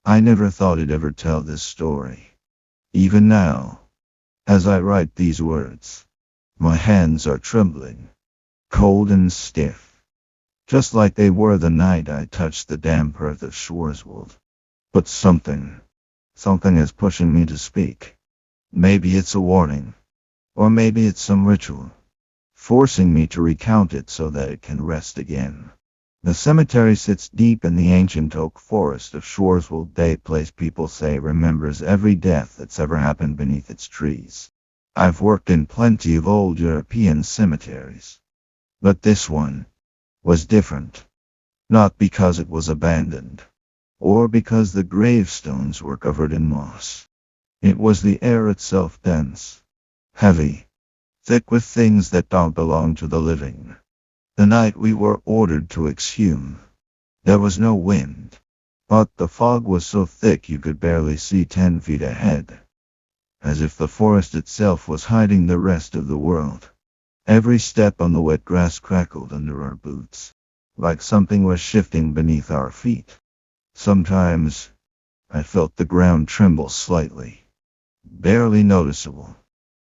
I never thought I'd ever tell this story. Even now, as I write these words, my hands are trembling, cold and stiff, just like they were the night I touched the damp earth of Schwarzwald. But something is pushing me to speak. Maybe it's a warning, or maybe it's some ritual, forcing me to recount it so that it can rest again. The cemetery sits deep in the ancient oak forest of Schwarzwald, a place people say remembers every death that's ever happened beneath its trees. I've worked in plenty of old European cemeteries, but this one was different. Not because it was abandoned, or because the gravestones were covered in moss. It was the air itself, dense, heavy, thick with things that don't belong to the living. The night we were ordered to exhume, there was no wind, but the fog was so thick you could barely see 10 feet ahead, as if the forest itself was hiding the rest of the world. Every step on the wet grass crackled under our boots, like something was shifting beneath our feet. Sometimes, I felt the ground tremble slightly, barely noticeable,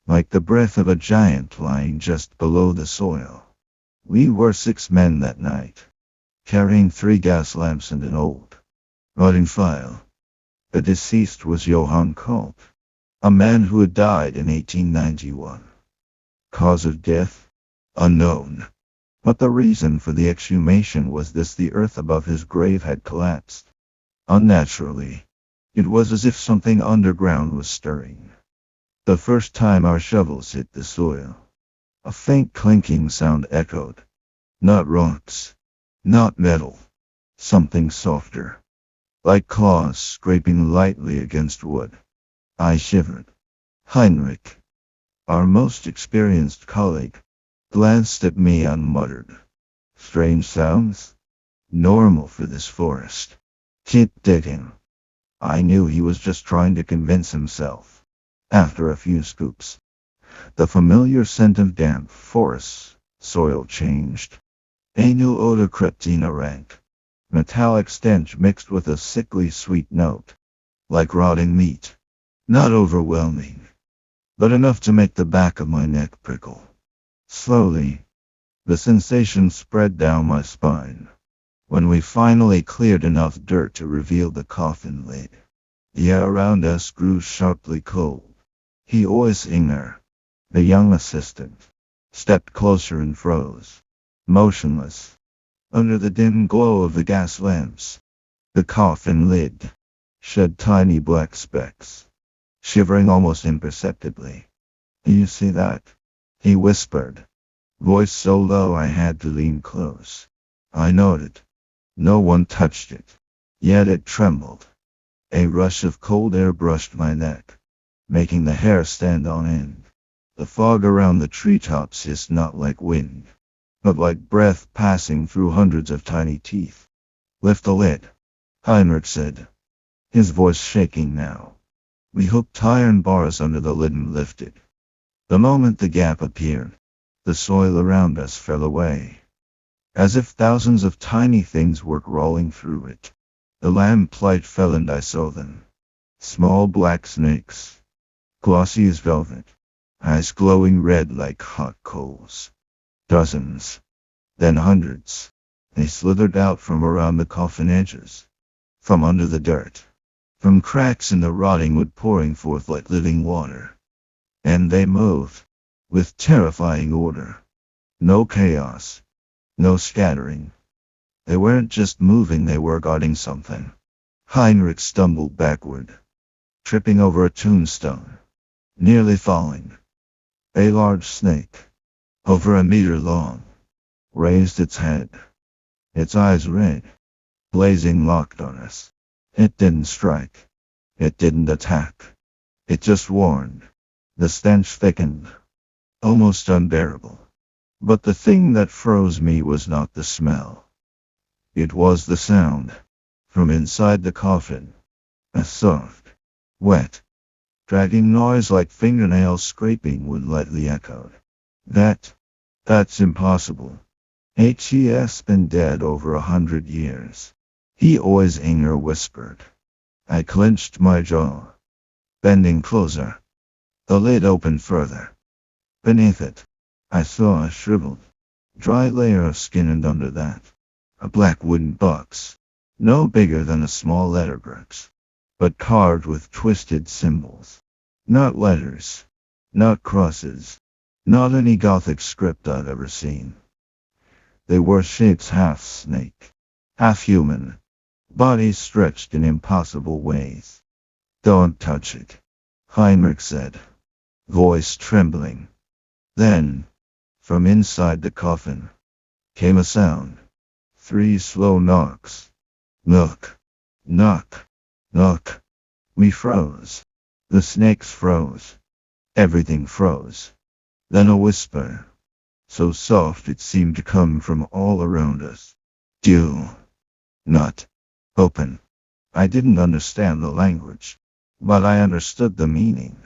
like the breath of a giant lying just below the soil. We were 6 men that night, carrying 3 gas lamps and an old rotting file. The deceased was Johann Kolb, a man who had died in 1891. Cause of death? Unknown. But the reason for the exhumation was this: the earth above his grave had collapsed. Unnaturally. It was as if something underground was stirring. The first time our shovels hit the soil, a faint clinking sound echoed. Not rocks, not metal, something softer, like claws scraping lightly against wood. I shivered. Heinrich, our most experienced colleague, glanced at me and muttered, "Strange sounds? Normal for this forest. Keep digging." I knew he was just trying to convince himself. After a few scoops, the familiar scent of damp forest soil changed. A new odor crept in, a rank, metallic stench mixed with a sickly sweet note, like rotting meat. Not overwhelming, but enough to make the back of my neck prickle. Slowly, the sensation spread down my spine. When we finally cleared enough dirt to reveal the coffin lid, the air around us grew sharply cold. He always Inger, the young assistant, stepped closer and froze, motionless, under the dim glow of the gas lamps. The coffin lid shed tiny black specks, shivering almost imperceptibly. "Do you see that?" he whispered, voice so low I had to lean close. I nodded. No one touched it, yet it trembled. A rush of cold air brushed my neck, making the hair stand on end. The fog around the treetops hissed, not like wind, but like breath passing through hundreds of tiny teeth. "Lift the lid," Heinrich said, his voice shaking now. We hooked iron bars under the lid and lifted. The moment the gap appeared, the soil around us fell away, as if thousands of tiny things were crawling through it. The lamplight fell and I saw them. Small black snakes, glossy as velvet, eyes glowing red like hot coals. Dozens, then hundreds. They slithered out from around the coffin edges, from under the dirt, from cracks in the rotting wood pouring forth like living water. And they moved, with terrifying order. No chaos, no scattering. They weren't just moving, they were guarding something. Heinrich stumbled backward, tripping over a tombstone, nearly falling. A large snake, over a meter long, raised its head, its eyes red, blazing, locked on us. It didn't strike. It didn't attack. It just warned. The stench thickened, almost unbearable. But the thing that froze me was not the smell. It was the sound. From inside the coffin, a soft, wet, dragging noise like fingernails scraping wood lightly echoed. That's impossible. He's been dead over 100 years. He always Inger whispered. I clenched my jaw, bending closer. The lid opened further. Beneath it, I saw a shriveled, dry layer of skin, and under that, a black wooden box, no bigger than a small letterbox, but carved with twisted symbols. Not letters, not crosses, not any Gothic script I've ever seen. They were shapes half snake, half human, bodies stretched in impossible ways. Don't touch it, Heinrich said, voice trembling. Then, from inside the coffin, came a sound. 3 slow knocks. Knock, knock, knock. We froze. The snakes froze. Everything froze. Then a whisper, so soft it seemed to come from all around us. Do not open. I didn't understand the language, but I understood the meaning.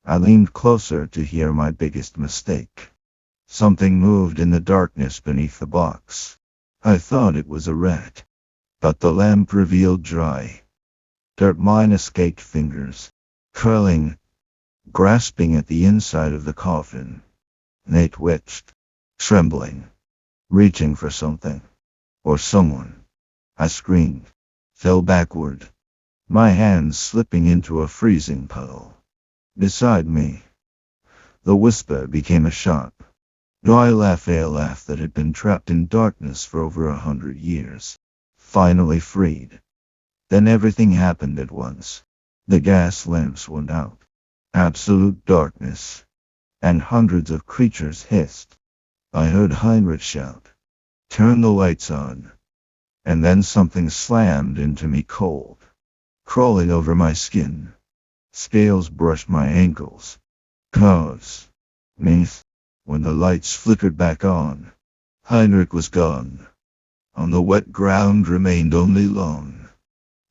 I leaned closer to hear my biggest mistake. Something moved in the darkness beneath the box. I thought it was a rat, but the lamp revealed dry dirt minus 8 fingers, curling, grasping at the inside of the coffin. They twitched, trembling, reaching for something, or someone. I screamed, fell backward, my hands slipping into a freezing puddle. Beside me, the whisper became a sharp, dry laugh, a laugh that had been trapped in darkness for over 100 years, finally freed. Then everything happened at once. The gas lamps went out. Absolute darkness. And hundreds of creatures hissed. I heard Heinrich shout, "Turn the lights on." And then something slammed into me cold, crawling over my skin. Scales brushed my ankles. Cause. Meath. When the lights flickered back on, Heinrich was gone. On the wet ground remained only long,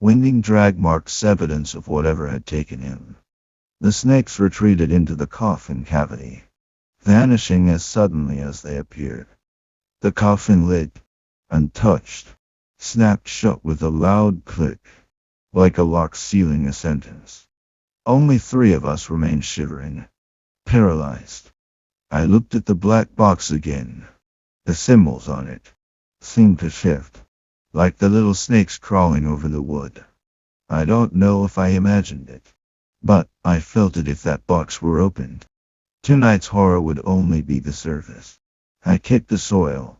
winding drag marks, evidence of whatever had taken him. The snakes retreated into the coffin cavity, vanishing as suddenly as they appeared. The coffin lid, untouched, snapped shut with a loud click, like a lock sealing a sentence. Only 3 of us remained shivering, paralyzed. I looked at the black box again. The symbols on it seemed to shift, like the little snakes crawling over the wood. I don't know if I imagined it, but I felt it if that box were opened. Tonight's horror would only be the surface. I kicked the soil,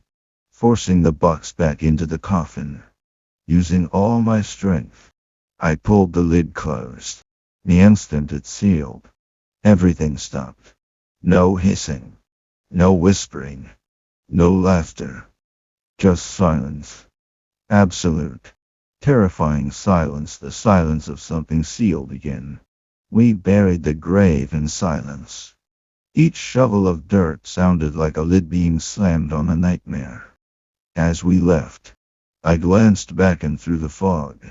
forcing the box back into the coffin. Using all my strength, I pulled the lid closed. The instant it sealed, everything stopped. No hissing, no whispering, no laughter. Just silence. Absolute, terrifying silence, the silence of something sealed again. We buried the grave in silence. Each shovel of dirt sounded like a lid being slammed on a nightmare. As we left, I glanced back and through the fog.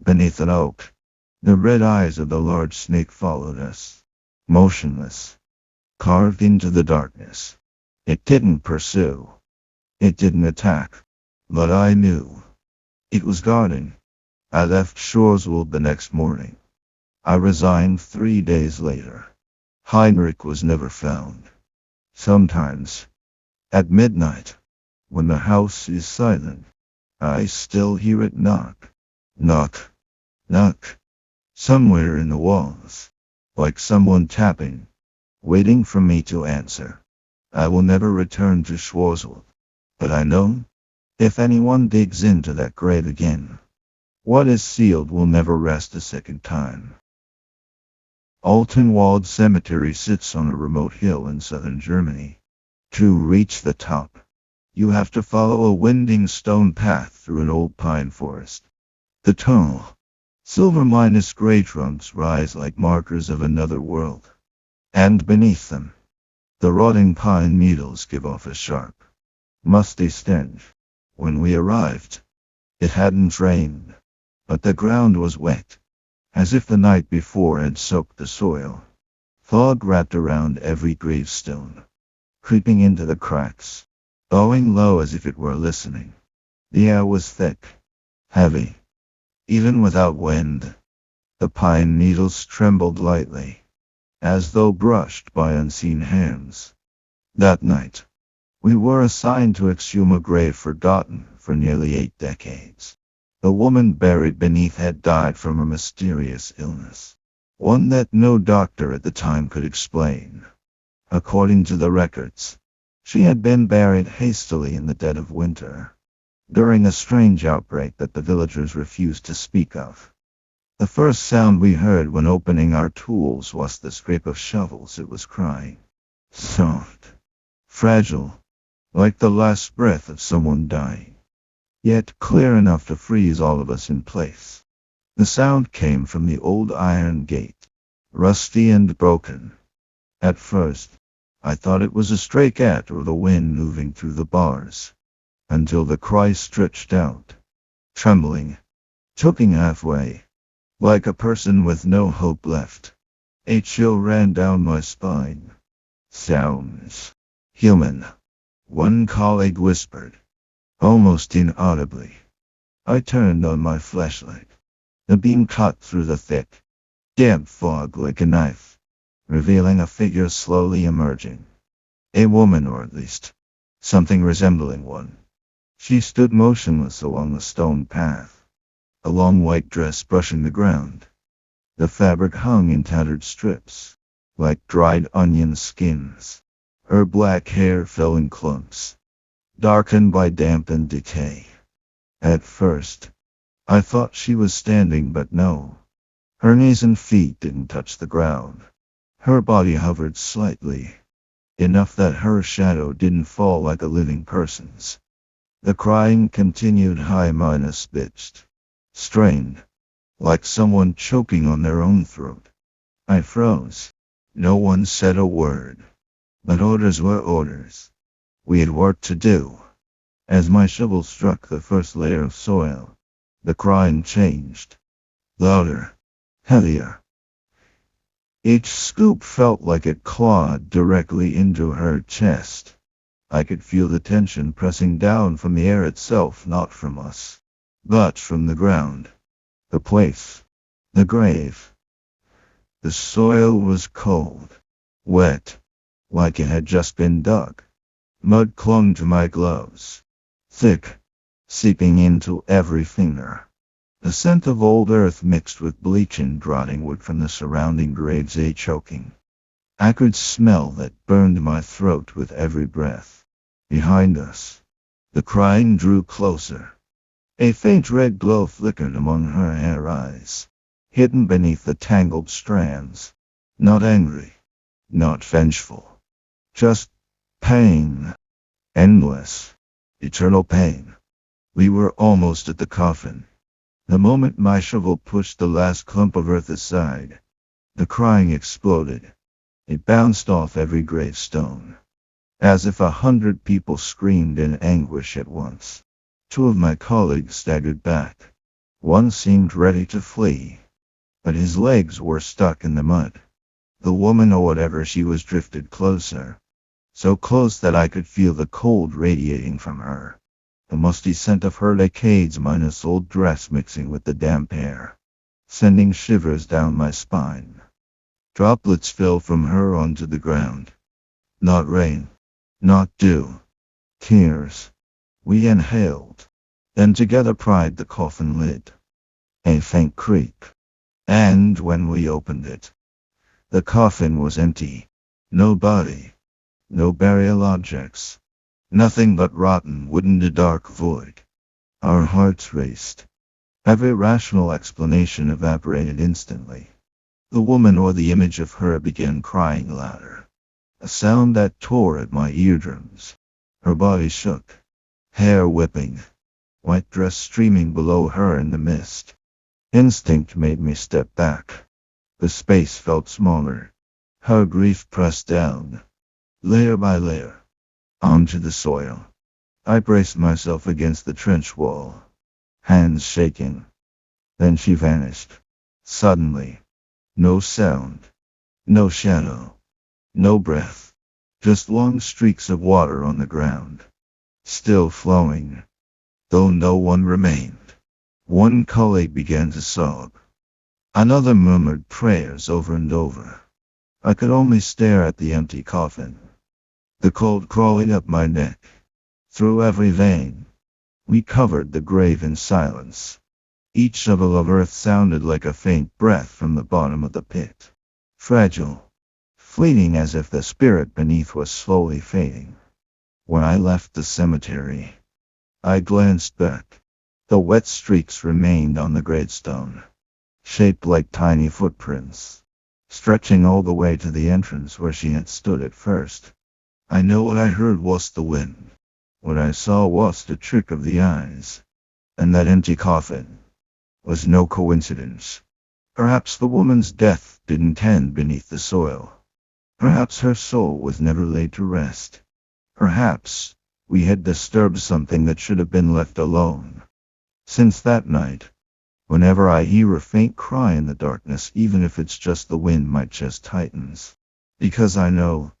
Beneath an oak, the red eyes of the large snake followed us, motionless, carved into the darkness. It didn't pursue. It didn't attack. But I knew. It was guarding. I left Shoreswold the next morning. I resigned 3 days later. Heinrich was never found. Sometimes, at midnight, when the house is silent, I still hear it knock. Knock. Knock. Somewhere in the walls. Like someone tapping, waiting for me to answer. I will never return to Shoreswold. But I know, if anyone digs into that grave again, what is sealed will never rest a second time. Altenwald Cemetery sits on a remote hill in southern Germany. To reach the top, you have to follow a winding stone path through an old pine forest. The tall, silver-gray trunks rise like markers of another world. And beneath them, the rotting pine needles give off a sharp, musty stench. When we arrived, it hadn't rained, but the ground was wet, as if the night before had soaked the soil. Fog wrapped around every gravestone, creeping into the cracks, bowing low as if it were listening. The air was thick, heavy. Even without wind, The pine needles trembled lightly, as though brushed by unseen hands. That night, we were assigned to exhume a grave forgotten for nearly 8 decades. The woman buried beneath had died from a mysterious illness, one that no doctor at the time could explain. According to the records, she had been buried hastily in the dead of winter, during a strange outbreak that the villagers refused to speak of. The first sound we heard when opening our tools was the scrape of shovels. It was crying. Soft, fragile, like the last breath of someone dying, yet clear enough to freeze all of us in place. The sound came from the old iron gate, rusty and broken. At first, I thought it was a stray cat or the wind moving through the bars, until the cry stretched out, trembling, choking halfway, like a person with no hope left. A chill ran down my spine. Sounds. Human. One colleague whispered, almost inaudibly. I turned on my flashlight. The beam cut through the thick, damp fog like a knife, revealing a figure slowly emerging. A woman, or at least something resembling one. She stood motionless along the stone path, a long white dress brushing the ground. The fabric hung in tattered strips, like dried onion skins. Her black hair fell in clumps, darkened by damp and decay. At first, I thought she was standing, but no. Her knees and feet didn't touch the ground. Her body hovered slightly, enough that her shadow didn't fall like a living person's. The crying continued, high-pitched, strained, like someone choking on their own throat. I froze. No one said a word. But orders were orders. We had work to do. As my shovel struck the first layer of soil, the crying changed. Louder. Heavier. Each scoop felt like it clawed directly into her chest. I could feel the tension pressing down from the air itself, not from us, but from the ground. The place. The grave. The soil was cold. Wet. Like it had just been dug. Mud clung to my gloves. Thick. Seeping into every finger. The scent of old earth mixed with bleach and rotting wood from the surrounding graves, a choking, acrid smell that burned my throat with every breath. Behind us, the crying drew closer. A faint red glow flickered among her hair eyes, hidden beneath the tangled strands. Not angry, not vengeful, just pain. Endless, eternal pain. We were almost at the coffin. The moment my shovel pushed the last clump of earth aside, the crying exploded. It bounced off every gravestone, as if 100 people screamed in anguish at once. 2 of my colleagues staggered back. One seemed ready to flee, but his legs were stuck in the mud. The woman, or whatever she was, drifted closer, so close that I could feel the cold radiating from her. The musty scent of her decades old dress mixing with the damp air, sending shivers down my spine. Droplets fell from her onto the ground. Not rain, not dew. Tears. We inhaled, then together pried the coffin lid. A faint creak. And when we opened it, the coffin was empty. No body. No burial objects. Nothing but rotten wood and a dark void. Our hearts raced. Every rational explanation evaporated instantly. The woman, or the image of her, began crying louder, a sound that tore at my eardrums. Her body shook, hair whipping, white dress streaming below her in the mist. Instinct made me step back. The space felt smaller. Her grief pressed down, layer by layer, onto the soil. I braced myself against the trench wall, hands shaking. Then she vanished. Suddenly. No sound. No shadow. No breath. Just long streaks of water on the ground. Still flowing. Though no one remained. One colleague began to sob. Another murmured prayers over and over. I could only stare at the empty coffin, the cold crawling up my neck, through every vein. We covered the grave in silence. Each shovel of earth sounded like a faint breath from the bottom of the pit. Fragile, fleeting as if the spirit beneath was slowly fading. When I left the cemetery, I glanced back. The wet streaks remained on the gravestone, shaped like tiny footprints, stretching all the way to the entrance where she had stood at first. I know what I heard was the wind. What I saw was the trick of the eyes. And that empty coffin was no coincidence. Perhaps the woman's death didn't end beneath the soil. Perhaps her soul was never laid to rest. Perhaps we had disturbed something that should have been left alone. Since that night, whenever I hear a faint cry in the darkness, even if it's just the wind, my chest tightens. Because I know,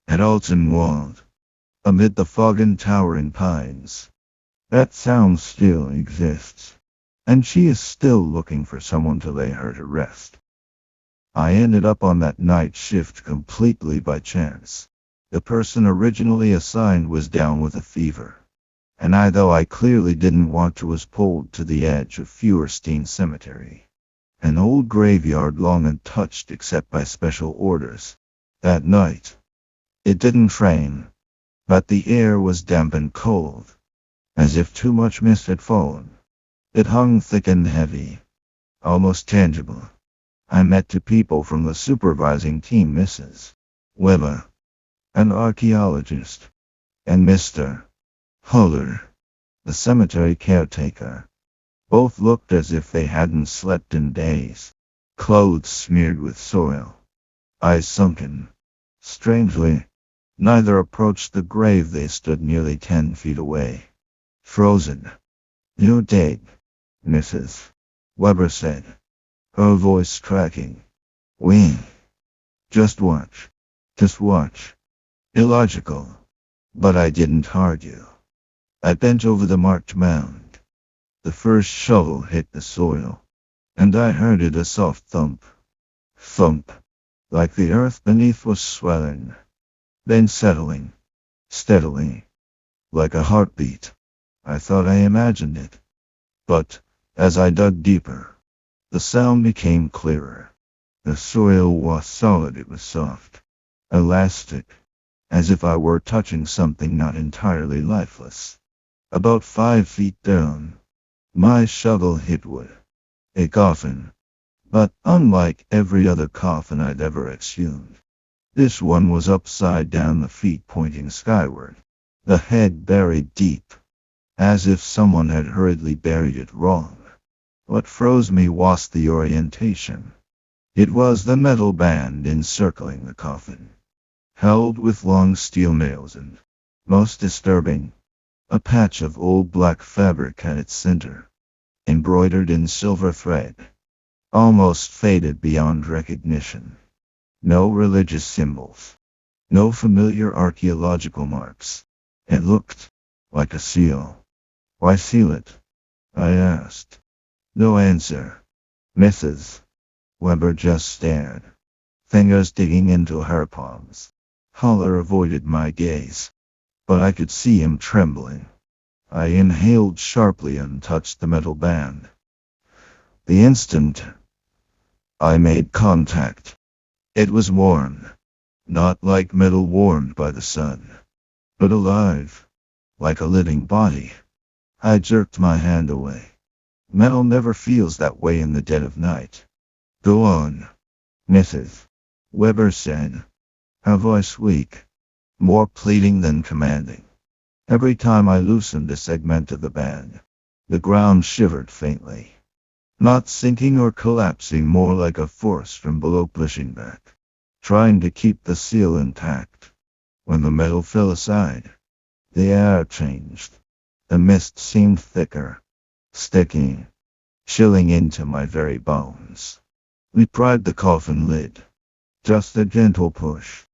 at Alton Wald, amid the fog and towering pines, that sound still exists. And she is still looking for someone to lay her to rest. I ended up on that night shift completely by chance. The person originally assigned was down with a fever. And though I clearly didn't want to, was pulled to the edge of Feuerstein Cemetery, an old graveyard long untouched except by special orders. That night, it didn't rain, but the air was damp and cold, as if too much mist had fallen. It hung thick and heavy, almost tangible. I met two people from the supervising team, Mrs. Weber, an archaeologist, and Mr. Huller, the cemetery caretaker. Both looked as if they hadn't slept in days, clothes smeared with soil, eyes sunken. Strangely, neither approached the grave. They stood nearly 10 feet away, frozen. "New date," Mrs. Weber said, her voice cracking. "We just watch. Just watch." Illogical. But I didn't argue. I bent over the marked mound. The first shovel hit the soil, and I heard it, a soft thump. Thump. Like the earth beneath was swelling, then settling, steadily, like a heartbeat. I thought I imagined it. But, as I dug deeper, the sound became clearer. The soil was solid, it was soft, elastic, as if I were touching something not entirely lifeless. About 5 feet down, my shovel hit wood. A coffin. But unlike every other coffin I'd ever exhumed, this one was upside down, the feet pointing skyward, the head buried deep, as if someone had hurriedly buried it wrong. What froze me was the orientation. It was the metal band encircling the coffin, held with long steel nails, and, most disturbing, a patch of old black fabric at its center, embroidered in silver thread, almost faded beyond recognition. No religious symbols, no familiar archaeological marks. It looked like a seal. "Why seal it?" I asked. No answer. Mrs. Weber just stared, fingers digging into her palms. Haller avoided my gaze, but I could see him trembling. I inhaled sharply and touched the metal band. The instant I made contact, it was warm, not like metal warmed by the sun, but alive, like a living body. I jerked my hand away. Metal never feels that way in the dead of night. "Go on," Mrs. Weber said, her voice weak, more pleading than commanding. Every time I loosened a segment of the band, the ground shivered faintly. Not sinking or collapsing, more like a force from below pushing back, trying to keep the seal intact. When the metal fell aside, the air changed. The mist seemed thicker, sticky, chilling into my very bones. We pried the coffin lid. Just a gentle push,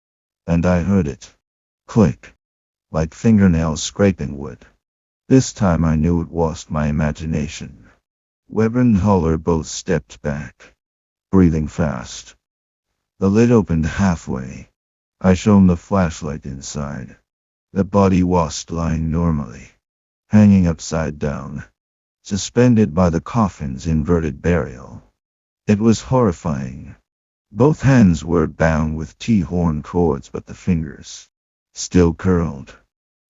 and I heard it click, like fingernails scraping wood. This time I knew it wasn't my imagination. Weber and Haller both stepped back, breathing fast. The lid opened halfway. I shone the flashlight inside. The body was lying normally, hanging upside down, suspended by the coffin's inverted burial. It was horrifying. Both hands were bound with T-horn cords, but the fingers still curled.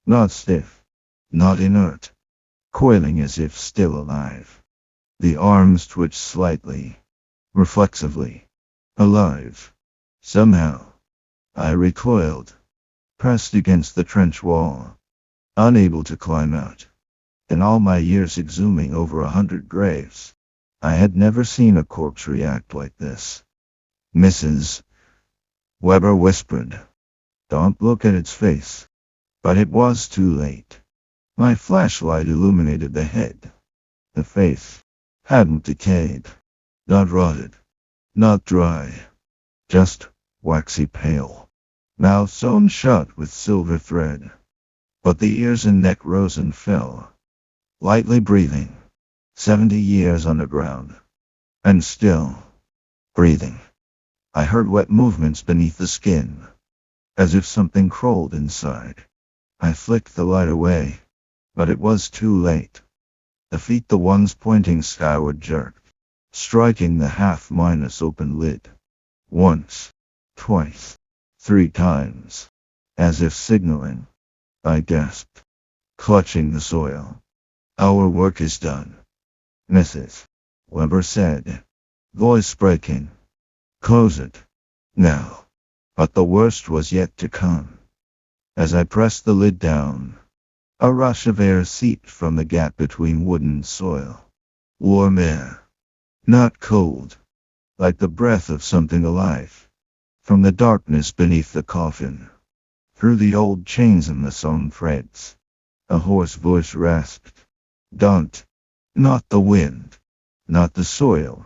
Not stiff, not inert, coiling as if still alive. The arms twitched slightly, reflexively, alive. Somehow, I recoiled, pressed against the trench wall, unable to climb out. In all my years exhuming over 100 graves, I had never seen a corpse react like this. Mrs. Weber whispered, "Don't look at its face." But it was too late. My flashlight illuminated the head. The face hadn't decayed, not rotted, not dry, just waxy pale. Mouth sewn shut with silver thread. But the ears and neck rose and fell, lightly breathing. 70 years underground. And still breathing. I heard wet movements beneath the skin, as if something crawled inside. I flicked the light away, but it was too late. The feet, the ones pointing skyward, jerked, striking the half-minus open lid. Once, twice, 3 times, as if signaling. I gasped, clutching the soil. "Our work is done," Mrs. Weber said, voice breaking. "Close it, now." But the worst was yet to come. As I pressed the lid down, a rush of air seeped from the gap between wood and soil. Warm air, not cold, like the breath of something alive. From the darkness beneath the coffin, through the old chains and the sewn threads, a hoarse voice rasped, "Don't." Not the wind, not the soil,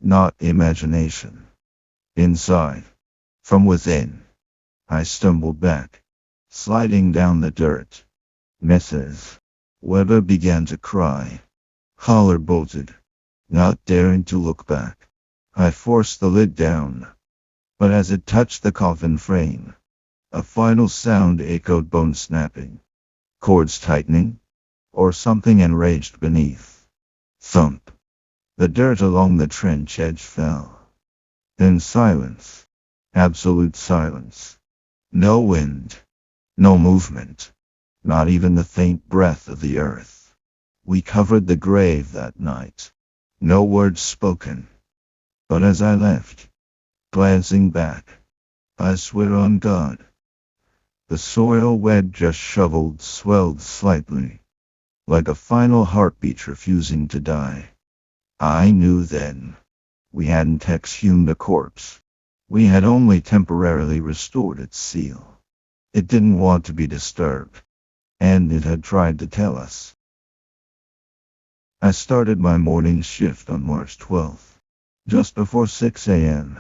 not imagination. Inside, from within, I stumbled back, sliding down the dirt. Mrs. Weber began to cry, collar bolted, not daring to look back. I forced the lid down, but as it touched the coffin frame, a final sound echoed, bone snapping, cords tightening, or something enraged beneath. Thump. The dirt along the trench edge fell. Then silence. Absolute silence. No wind. No movement. Not even the faint breath of the earth. We covered the grave that night. No words spoken. But as I left, glancing back, I swear on God, the soil wedge just shoveled swelled slightly, like a final heartbeat refusing to die. I knew then. We hadn't exhumed a corpse. We had only temporarily restored its seal. It didn't want to be disturbed, and it had tried to tell us. I started my morning shift on March 12th, just before 6 a.m.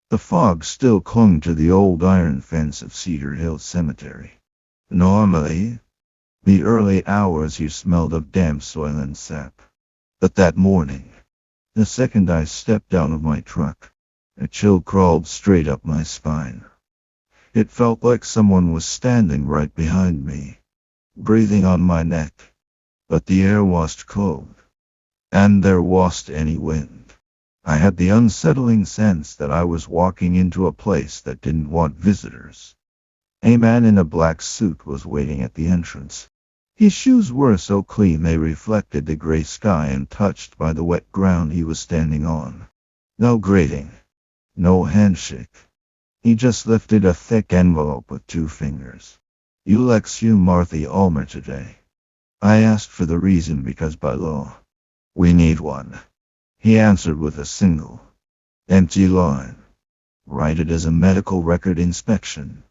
The fog still clung to the old iron fence of Cedar Hill Cemetery. Normally, the early hours you smelled of damp soil and sap. But that morning, the second I stepped out of my truck, a chill crawled straight up my spine. It felt like someone was standing right behind me, breathing on my neck. But the air was cold, and there wasn't any wind. I had the unsettling sense that I was walking into a place that didn't want visitors. A man in a black suit was waiting at the entrance. His shoes were so clean they reflected the gray sky untouched by the wet ground he was standing on. No greeting, no handshake. He just lifted a thick envelope with 2 fingers. "You'll exhume Martha Ulmer today?" I asked for the reason because by law, we need one. He answered with a single, empty line. "Write it as a medical record inspection."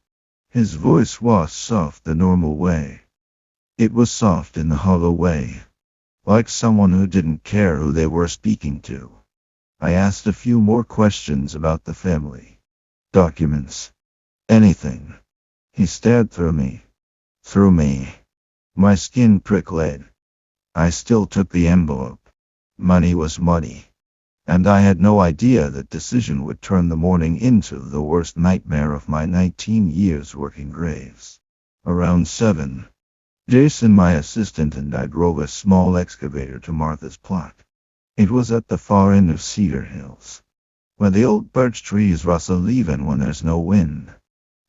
His voice was soft the normal way. It was soft in the hollow way, like someone who didn't care who they were speaking to. I asked a few more questions about the family. Documents. Anything. He stared through me. Through me. My skin prickled. I still took the envelope. Money was money. And I had no idea that decision would turn the morning into the worst nightmare of my 19 years working graves. Around 7, Jason, my assistant, and I drove a small excavator to Martha's plot. It was at the far end of Cedar Hills, where the old birch trees rustle even when there's no wind.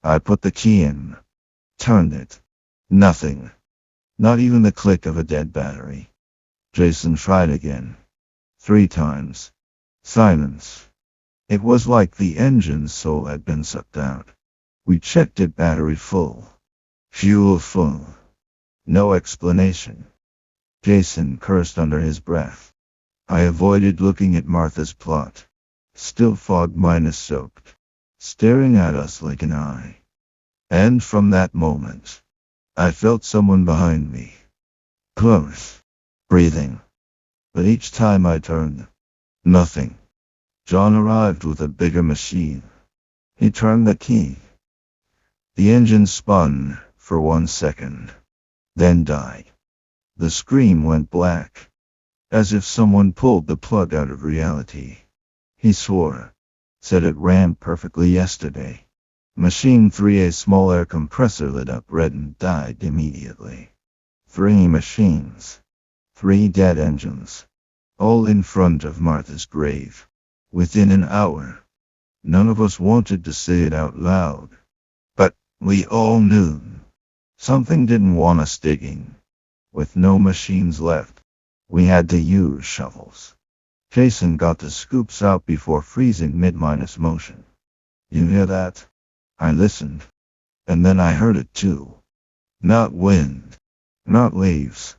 I put the key in, turned it. Nothing. Not even the click of a dead battery. Jason tried again. 3 times. Silence. It was like the engine's soul had been sucked out. We checked it, battery full. Fuel full. No explanation. Jason cursed under his breath. I avoided looking at Martha's plot. Still fog minus soaked. Staring at us like an eye. And from that moment, I felt someone behind me. Close. Breathing. But each time I turned, nothing. John arrived with a bigger machine. He turned the key. The engine spun for 1 second, then died. The screen went black, as if someone pulled the plug out of reality. He swore, said it ran perfectly yesterday. Machine 3, a small air compressor, lit up red and died immediately. 3 machines. 3 dead engines. All in front of Martha's grave. Within an hour. None of us wanted to say it out loud. But we all knew. Something didn't want us digging. With no machines left, we had to use shovels. Jason got the scoops out before freezing mid-minus motion. You hear that? I listened. And then I heard it too. Not wind. Not waves.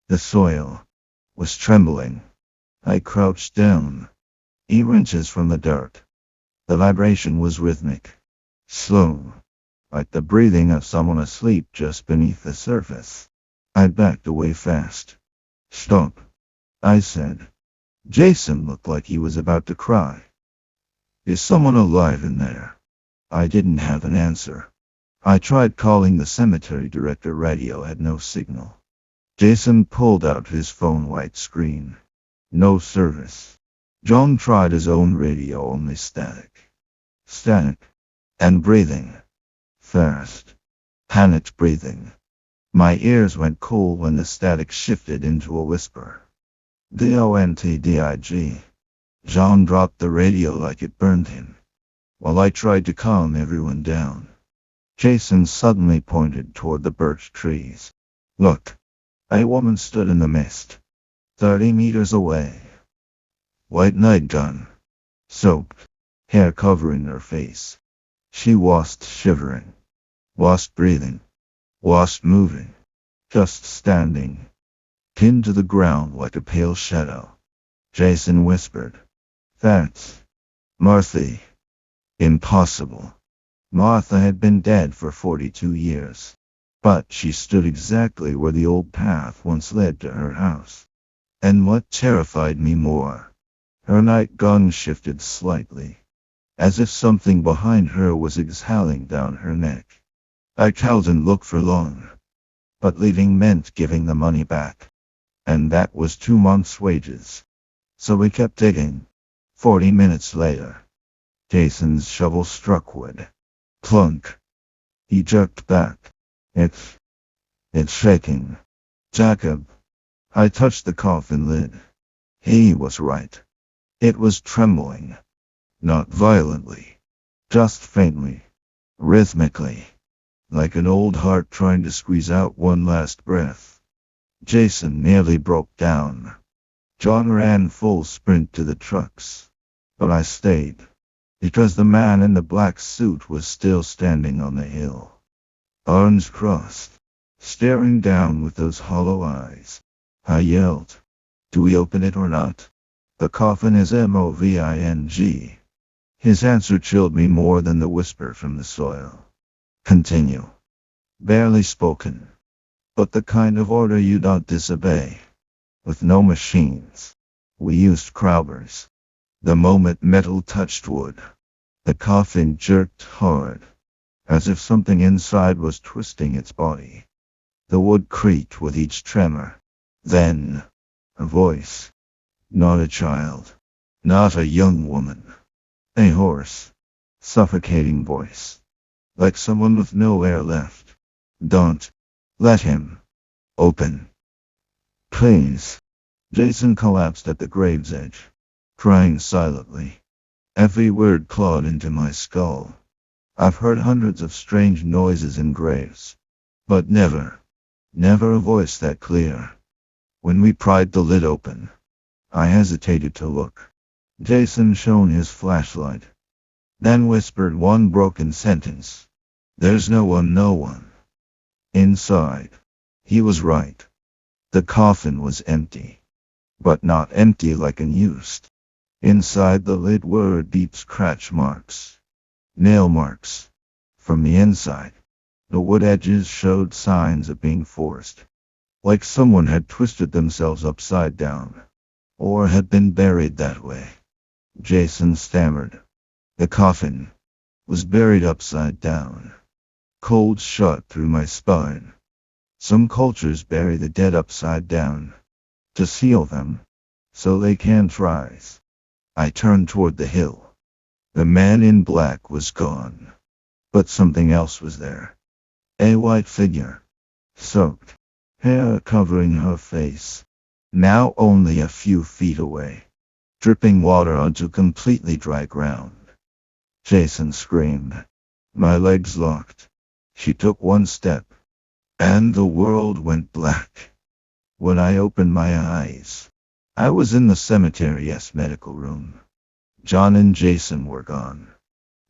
The soil was trembling. I crouched down, 8 inches from the dirt. The vibration was rhythmic. Slow. Like the breathing of someone asleep just beneath the surface. I backed away fast. Stop, I said. Jason looked like he was about to cry. Is someone alive in there? I didn't have an answer. I tried calling the cemetery director. Radio had no signal. Jason pulled out his phone, white screen. No service. John tried his own radio, only static. Static. And breathing. Fast. Panicked breathing. My ears went cold when the static shifted into a whisper. DONTDIG. John dropped the radio like it burned him. While I tried to calm everyone down, Jason suddenly pointed toward the birch trees. Look. A woman stood in the mist, 30 meters away. White nightgown. Soaked. Hair covering her face. She wasn't shivering. Wasn't breathing. Wasn't moving. Just standing. Pinned to the ground like a pale shadow. Jason whispered. That's Martha. Impossible. Martha had been dead for 42 years. But she stood exactly where the old path once led to her house. And what terrified me more, her nightgown shifted slightly, as if something behind her was exhaling down her neck. I didn't look for long, but leaving meant giving the money back. And that was 2 months' wages. So we kept digging. 40 minutes later, Jason's shovel struck wood. Clunk. He jerked back. It's shaking. Jacob. I touched the coffin lid. He was right. It was trembling. Not violently. Just faintly. Rhythmically. Like an old heart trying to squeeze out one last breath. Jason nearly broke down. John ran full sprint to the trucks. But I stayed. Because the man in the black suit was still standing on the hill. Arms crossed. Staring down with those hollow eyes. I yelled. Do we open it or not? The coffin is moving. His answer chilled me more than the whisper from the soil. Continue. Barely spoken. But the kind of order you don't disobey. With no machines. We used crawlers. The moment metal touched wood, the coffin jerked hard, as if something inside was twisting its body. The wood creaked with each tremor. Then, a voice. Not a child. Not a young woman. A hoarse, suffocating voice. Like someone with no air left. Don't let him open. Please. Jason collapsed at the grave's edge, crying silently. Every word clawed into my skull. I've heard hundreds of strange noises in graves, but never a voice that clear. When we pried the lid open, I hesitated to look. Jason shone his flashlight, then whispered one broken sentence. There's no one, no one. Inside. He was right. The coffin was empty, but not empty like unused. Inside the lid were deep scratch marks, nail marks. From the inside, the wood edges showed signs of being forced, like someone had twisted themselves upside down, or had been buried that way. Jason stammered. The coffin was buried upside down. Cold shot through my spine. Some cultures bury the dead upside down to seal them so they can't rise. I turned toward the hill. The man in black was gone, but something else was there. A white figure, soaked, hair covering her face, now only a few feet away, dripping water onto completely dry ground. Jason screamed. My legs locked. She took one step, and the world went black. When I opened my eyes, I was in the cemetery's medical room. John and Jason were gone.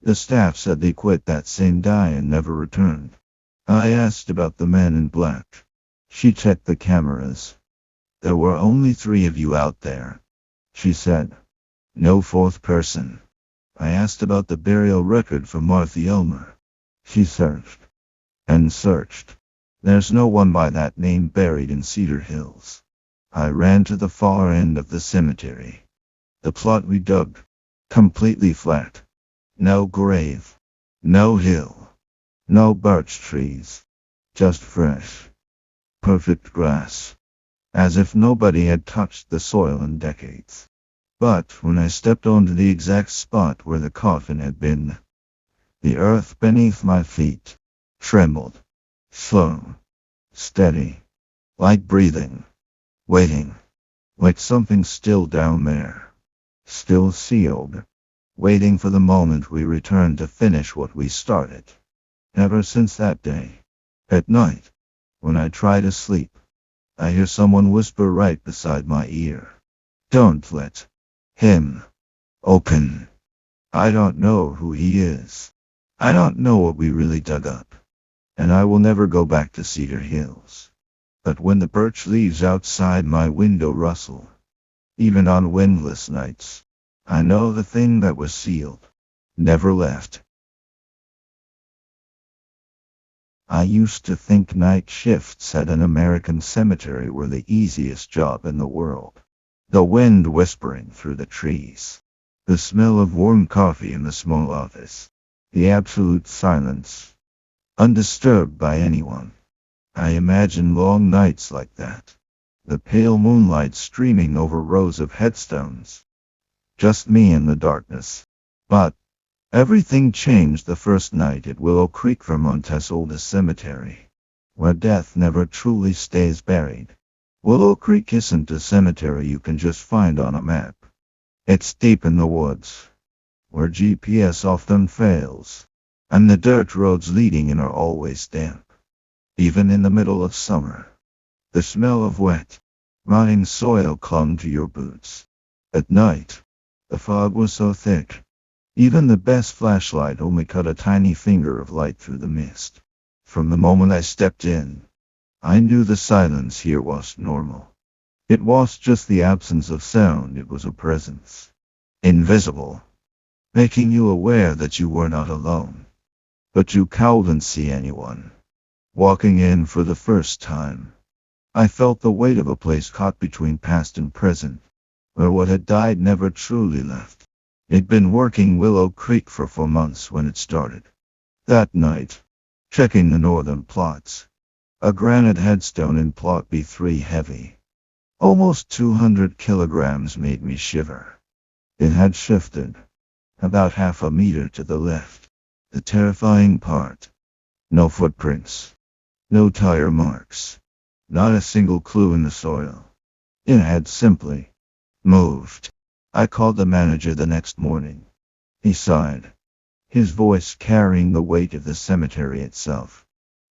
The staff said they quit that same day and never returned. I asked about the man in black. She checked the cameras. There were only 3 of you out there, she said. No fourth person. I asked about the burial record for Martha Elmer. She searched and searched. There's no one by that name buried in Cedar Hills. I ran to the far end of the cemetery. The plot we dug, completely flat. No grave, no hill, no birch trees, just fresh, perfect grass, as if nobody had touched the soil in decades. But when I stepped onto the exact spot where the coffin had been, the earth beneath my feet trembled, slow, steady, like breathing, waiting, like something still down there, still sealed, waiting for the moment we returned to finish what we started. Ever since that day, at night, when I try to sleep, I hear someone whisper right beside my ear. Don't let him open. I don't know who he is. I don't know what we really dug up. And I will never go back to Cedar Hills. But when the birch leaves outside my window rustle, even on windless nights, I know the thing that was sealed never left. I used to think night shifts at an American cemetery were the easiest job in the world. The wind whispering through the trees, the smell of warm coffee in the small office, the absolute silence, undisturbed by anyone. I imagine long nights like that, the pale moonlight streaming over rows of headstones. Just me in the darkness. But everything changed the first night at Willow Creek, Vermont's oldest cemetery, where death never truly stays buried. Willow Creek isn't a cemetery you can just find on a map. It's deep in the woods, where GPS often fails, and the dirt roads leading in are always damp. Even in the middle of summer, the smell of wet, rotting soil clung to your boots. At night, the fog was so thick, even the best flashlight only cut a tiny finger of light through the mist. From the moment I stepped in, I knew the silence here was normal. It was just the absence of sound, it was a presence. Invisible, making you aware that you were not alone. But you couldn't see anyone. Walking in for the first time, I felt the weight of a place caught between past and present, where what had died never truly left. It'd been working Willow Creek for 4 months when it started. That night, checking the northern plots, a granite headstone in plot B3 heavy, almost 200 kilograms, made me shiver. It had shifted about half a meter to the left. The terrifying part. No footprints. No tire marks. Not a single clue in the soil. It had simply moved. I called the manager the next morning. He sighed, his voice carrying the weight of the cemetery itself.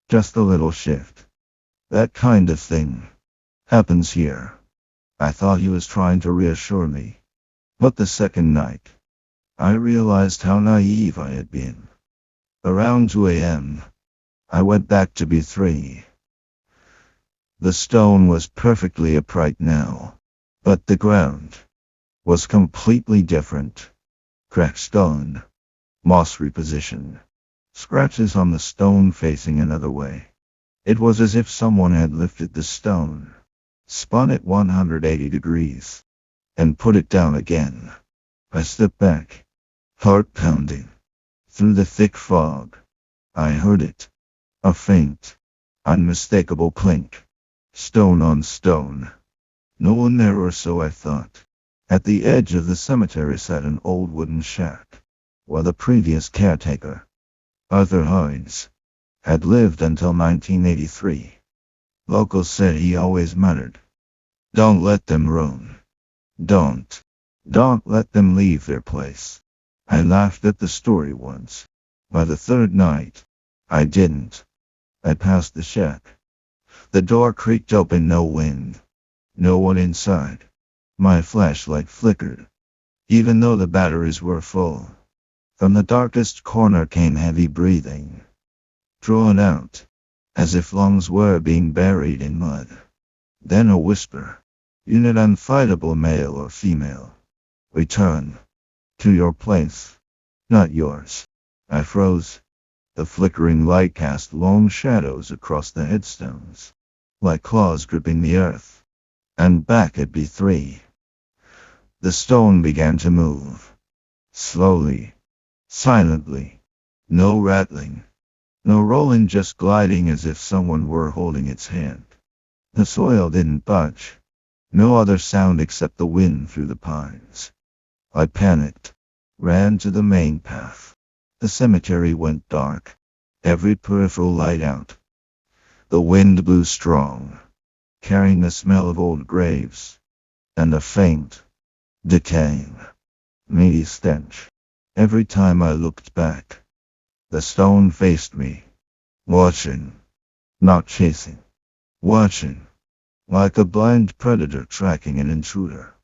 Just a little shift. That kind of thing happens here. I thought he was trying to reassure me. But the second night, I realized how naive I had been. Around 2 a.m., I went back to B3. The stone was perfectly upright now, but the ground was completely different. Cracked stone, moss repositioned, scratches on the stone facing another way. It was as if someone had lifted the stone, spun it 180 degrees, and put it down again. I stepped back, heart pounding. Through the thick fog, I heard it. A faint, unmistakable clink. Stone on stone. No one there, or so I thought. At the edge of the cemetery sat an old wooden shack, where the previous caretaker, Arthur Hines, had lived until 1983. Locals said he always muttered, "Don't let them ruin. Don't. Don't let them leave their place." I laughed at the story once. By the third night, I didn't. I passed the shack. The door creaked open, no wind. No one inside. My flashlight flickered, even though the batteries were full. From the darkest corner came heavy breathing, drawn out, as if lungs were being buried in mud. Then a whisper. "Unit unfightable, male or female. Return to your place, not yours." I froze. The flickering light cast long shadows across the headstones, like claws gripping the earth. And back at B3, the stone began to move. Slowly, silently. No rattling, no rolling, just gliding as if someone were holding its hand. The soil didn't budge. No other sound except the wind through the pines. I panicked, ran to the main path. The cemetery went dark, every peripheral light out. The wind blew strong, carrying the smell of old graves, and a faint, decaying, meaty stench. Every time I looked back, the stone faced me, watching, not chasing, watching, like a blind predator tracking an intruder.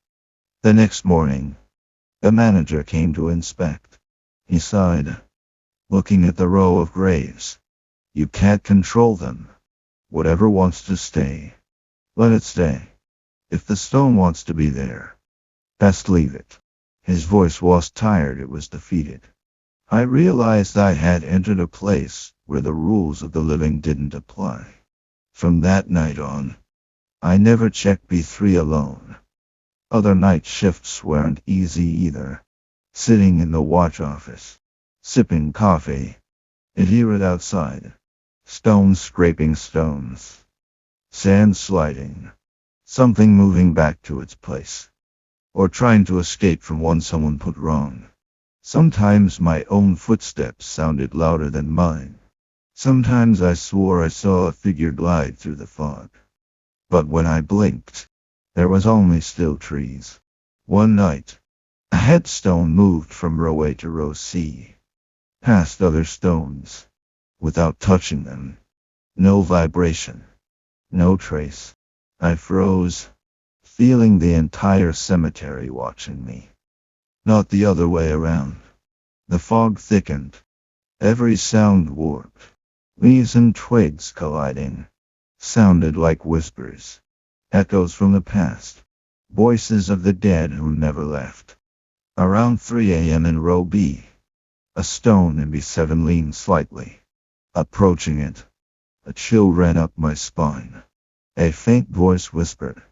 The next morning, the manager came to inspect. He sighed, looking at the row of graves. "You can't control them. Whatever wants to stay, let it stay. If the stone wants to be there, best leave it." His voice was tired, it was defeated. I realized I had entered a place where the rules of the living didn't apply. From that night on, I never checked B3 alone. Other night shifts weren't easy either. Sitting in the watch office, sipping coffee, I'd hear it outside. Stones scraping stones. Sand sliding. Something moving back to its place. Or trying to escape from one someone put wrong. Sometimes my own footsteps sounded louder than mine. Sometimes I swore I saw a figure glide through the fog. But when I blinked, there was only still trees. One night, a headstone moved from row A to row C, past other stones, without touching them. No vibration, no trace. I froze, feeling the entire cemetery watching me. Not the other way around. The fog thickened, every sound warped. Leaves and twigs colliding, sounded like whispers, echoes from the past, voices of the dead who never left. Around 3 a.m. in row B, a stone in B7 leaned slightly. Approaching it, a chill ran up my spine. A faint voice whispered,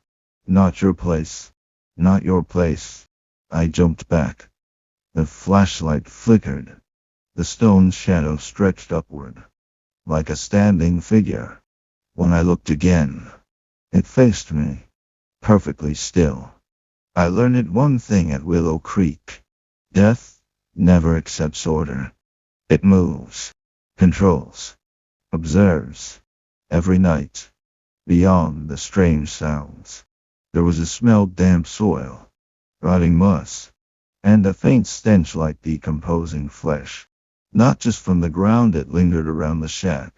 "Not your place, not your place." I jumped back. The flashlight flickered. The stone's shadow stretched upward, like a standing figure. When I looked again, it faced me, perfectly still. I learned one thing at Willow Creek. Death never accepts order. It moves, controls, observes. Every night, beyond the strange sounds, there was a smell of damp soil, rotting moss, and a faint stench like decomposing flesh. Not just from the ground that lingered around the shack.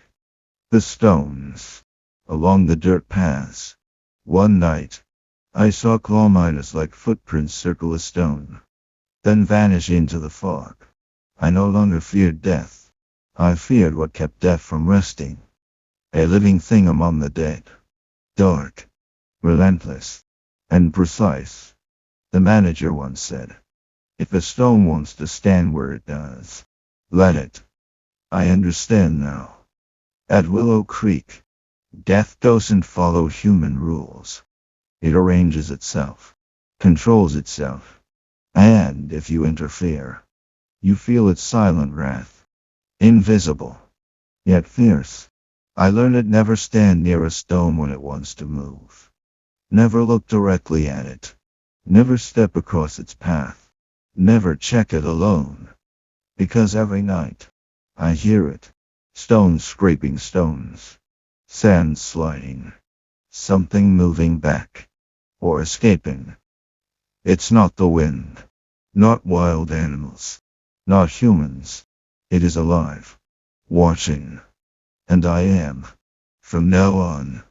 The stones, along the dirt paths. One night, I saw kilometers like footprints circle a stone, then vanish into the fog. I no longer feared death. I feared what kept death from resting. A living thing among the dead. Dark, relentless, and precise. The manager once said, if a stone wants to stand where it does, let it. I understand now. At Willow Creek, death doesn't follow human rules. It arranges itself, controls itself, and if you interfere, you feel its silent wrath. Invisible, yet fierce. I learned it never stand near a stone when it wants to move. Never look directly at it. Never step across its path. Never check it alone. Because every night, I hear it. Stones scraping stones. Sand sliding. Something moving back. Or escaping. It's not the wind. Not wild animals. Not humans. It is alive. Watching. And I am, from now on,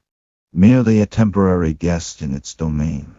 merely a temporary guest in its domain.